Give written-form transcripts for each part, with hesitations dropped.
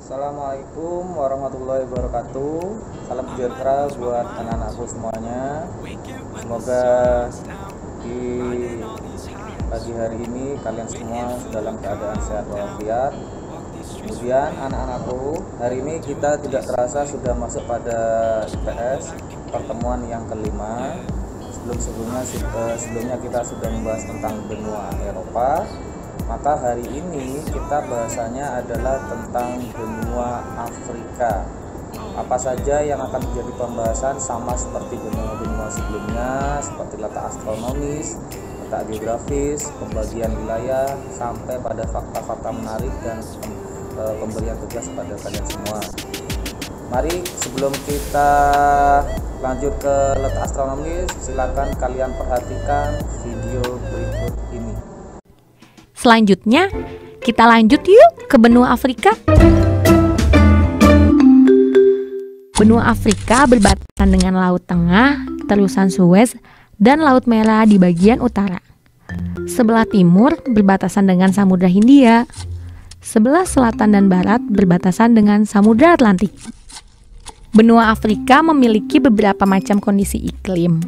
Assalamualaikum warahmatullahi wabarakatuh. Salam sejahtera buat anak-anakku semuanya. Semoga di pagi hari ini kalian semua dalam keadaan sehat walafiat. Kemudian anak-anakku, hari ini kita tidak terasa sudah masuk pada IPS pertemuan yang kelima. Sebelumnya kita sudah membahas tentang benua Eropa. Maka hari ini kita bahasanya adalah tentang benua Afrika. Apa saja yang akan menjadi pembahasan sama seperti benua-benua sebelumnya, seperti letak astronomis, letak geografis, pembagian wilayah, sampai pada fakta-fakta menarik dan pemberian tugas pada kalian semua. Mari sebelum kita lanjut ke letak astronomis, silakan kalian perhatikan video berikut ini. Selanjutnya, kita lanjut yuk ke benua Afrika. Benua Afrika berbatasan dengan Laut Tengah, terusan Suez, dan Laut Merah di bagian utara. Sebelah timur berbatasan dengan Samudra Hindia. Sebelah selatan dan barat berbatasan dengan Samudra Atlantik. Benua Afrika memiliki beberapa macam kondisi iklim.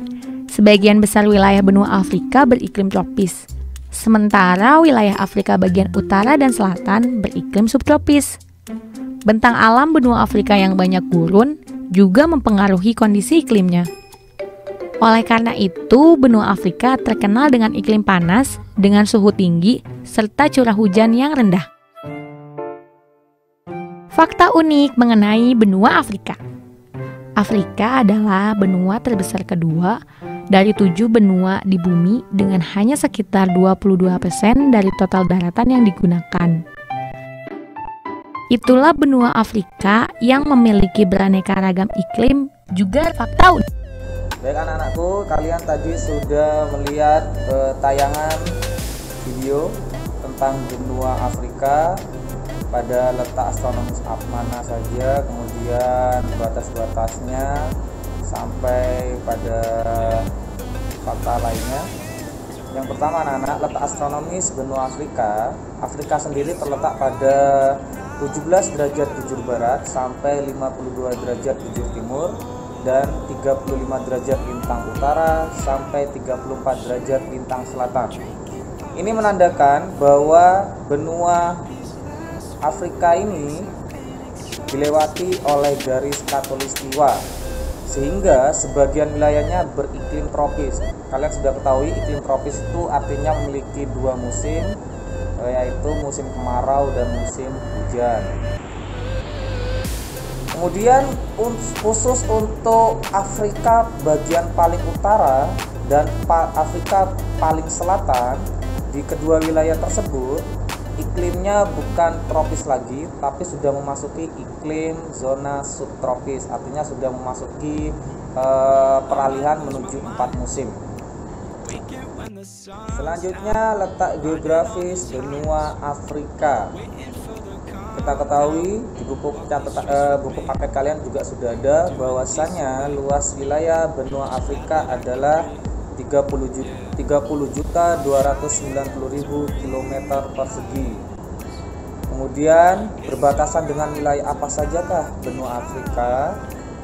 Sebagian besar wilayah benua Afrika beriklim tropis. Sementara wilayah Afrika bagian utara dan selatan beriklim subtropis. Bentang alam benua Afrika yang banyak gurun juga mempengaruhi kondisi iklimnya. Oleh karena itu, benua Afrika terkenal dengan iklim panas dengan suhu tinggi serta curah hujan yang rendah. Fakta unik mengenai benua Afrika. Afrika adalah benua terbesar kedua dari 7 benua di bumi dengan hanya sekitar 22% dari total daratan yang digunakan. Itulah benua Afrika yang memiliki beraneka ragam iklim juga fakta unik. Baik anak-anakku, kalian tadi sudah melihat tayangan video tentang benua Afrika pada letak astronomis mana saja, kemudian batas-batasnya, sampai pada fakta lainnya. Yang pertama anak-anak, letak astronomis benua Afrika. Afrika sendiri terletak pada 17 derajat bujur barat sampai 52 derajat bujur timur dan 35 derajat lintang utara sampai 34 derajat lintang selatan. Ini menandakan bahwa benua Afrika ini dilewati oleh garis khatulistiwa, sehingga sebagian wilayahnya beriklim tropis. Kalian sudah ketahui iklim tropis itu artinya memiliki 2 musim, yaitu musim kemarau dan musim hujan. Kemudian khusus untuk Afrika bagian paling utara dan Afrika paling selatan, di kedua wilayah tersebut iklimnya bukan tropis lagi, tapi sudah memasuki iklim zona subtropis, artinya sudah memasuki peralihan menuju 4 musim. Selanjutnya, letak geografis benua Afrika. Kita ketahui di buku paket kalian juga sudah ada bahwasannya luas wilayah benua Afrika adalah 30.290.000 km persegi. Kemudian berbatasan dengan wilayah apa sajakah benua Afrika?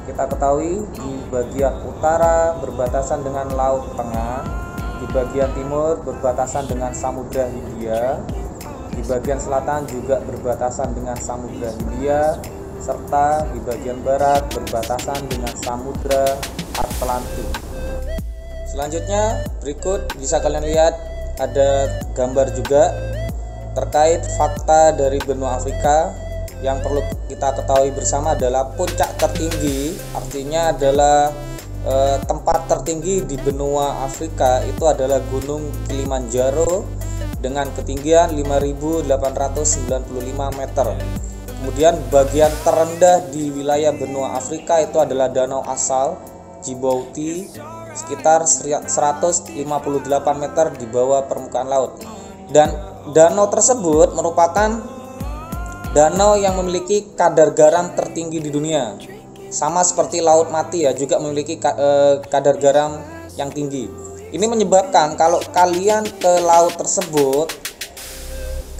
Kita ketahui di bagian utara berbatasan dengan Laut Tengah, di bagian timur berbatasan dengan Samudra Hindia, di bagian selatan juga berbatasan dengan Samudra Hindia, serta di bagian barat berbatasan dengan Samudra Atlantik. Selanjutnya, berikut bisa kalian lihat ada gambar juga terkait fakta dari benua Afrika. Yang perlu kita ketahui bersama adalah puncak tertinggi, artinya adalah tempat tertinggi di benua Afrika itu adalah Gunung Kilimanjaro dengan ketinggian 5.895 meter. Kemudian bagian terendah di wilayah benua Afrika itu adalah Danau Asal Djibouti sekitar 158 meter di bawah permukaan laut. Dan danau tersebut merupakan danau yang memiliki kadar garam tertinggi di dunia. Sama seperti Laut Mati ya, juga memiliki kadar garam yang tinggi. Ini menyebabkan kalau kalian ke laut tersebut,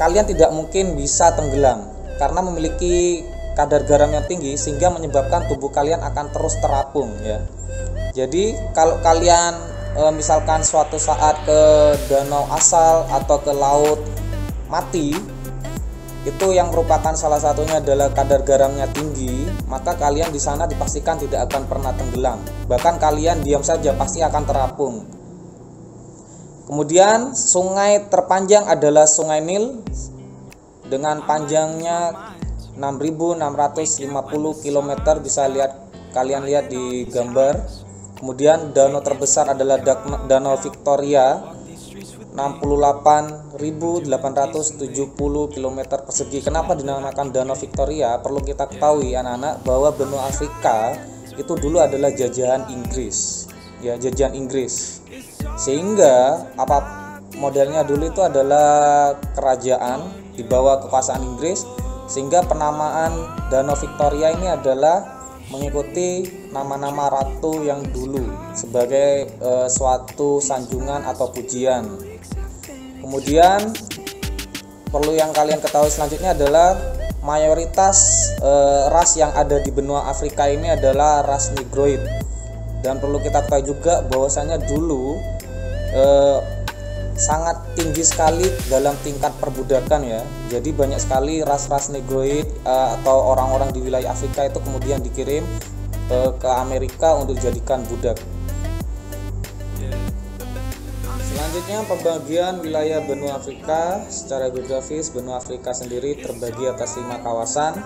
kalian tidak mungkin bisa tenggelam karena memiliki kadar garamnya tinggi sehingga menyebabkan tubuh kalian akan terus terapung ya. Jadi kalau kalian misalkan suatu saat ke danau asal atau ke laut mati, itu yang merupakan salah satunya adalah kadar garamnya tinggi, maka kalian di sana dipastikan tidak akan pernah tenggelam. Bahkan kalian diam saja pasti akan terapung. Kemudian sungai terpanjang adalah Sungai Nil dengan panjangnya 6.650 km, bisa kalian lihat di gambar. Kemudian danau terbesar adalah Danau Victoria 68.870 km persegi. Kenapa dinamakan Danau Victoria? Perlu kita ketahui anak-anak bahwa benua Afrika itu dulu adalah jajahan Inggris, ya, jajahan Inggris. Sehingga apa modelnya dulu itu adalah kerajaan di bawah kekuasaan Inggris, sehingga penamaan Danau Victoria ini adalah mengikuti nama-nama ratu yang dulu sebagai suatu sanjungan atau pujian. Kemudian perlu yang kalian ketahui selanjutnya adalah mayoritas ras yang ada di benua Afrika ini adalah ras Negroid. Dan perlu kita ketahui juga bahwasanya dulu sangat tinggi sekali dalam tingkat perbudakan ya. Jadi banyak sekali ras-ras Negroid atau orang-orang di wilayah Afrika itu kemudian dikirim ke Amerika untuk dijadikan budak. Selanjutnya pembagian wilayah benua Afrika. Secara geografis benua Afrika sendiri terbagi atas 5 kawasan.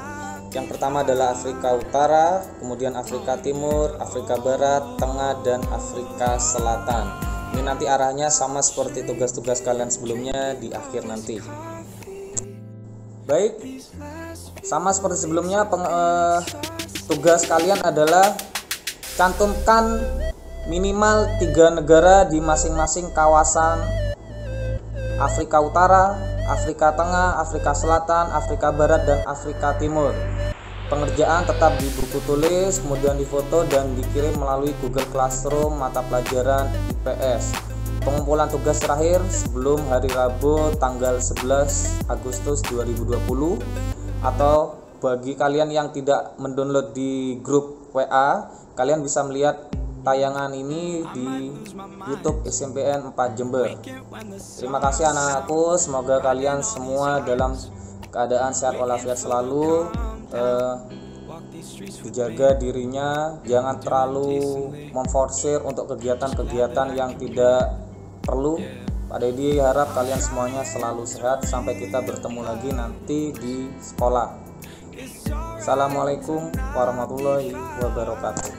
Yang pertama adalah Afrika Utara, kemudian Afrika Timur, Afrika Barat, Tengah, dan Afrika Selatan. Ini nanti arahnya sama seperti tugas-tugas kalian sebelumnya di akhir nanti. Baik, sama seperti sebelumnya tugas kalian adalah cantumkan minimal 3 negara di masing-masing kawasan Afrika Utara, Afrika Tengah, Afrika Selatan, Afrika Barat, dan Afrika Timur. Pengerjaan tetap di buku tulis, kemudian difoto dan dikirim melalui Google Classroom mata pelajaran IPS. Pengumpulan tugas terakhir sebelum hari Rabu tanggal 11 Agustus 2020, atau bagi kalian yang tidak mendownload di grup WA, kalian bisa melihat tayangan ini di YouTube SMPN 4 Jember. Terima kasih anak-anakku, semoga kalian semua dalam keadaan sehat walafiat selalu, dijaga dirinya, jangan terlalu memforsir untuk kegiatan-kegiatan yang tidak perlu. Pak Dedi harap kalian semuanya selalu sehat sampai kita bertemu lagi nanti di sekolah. Assalamualaikum warahmatullahi wabarakatuh.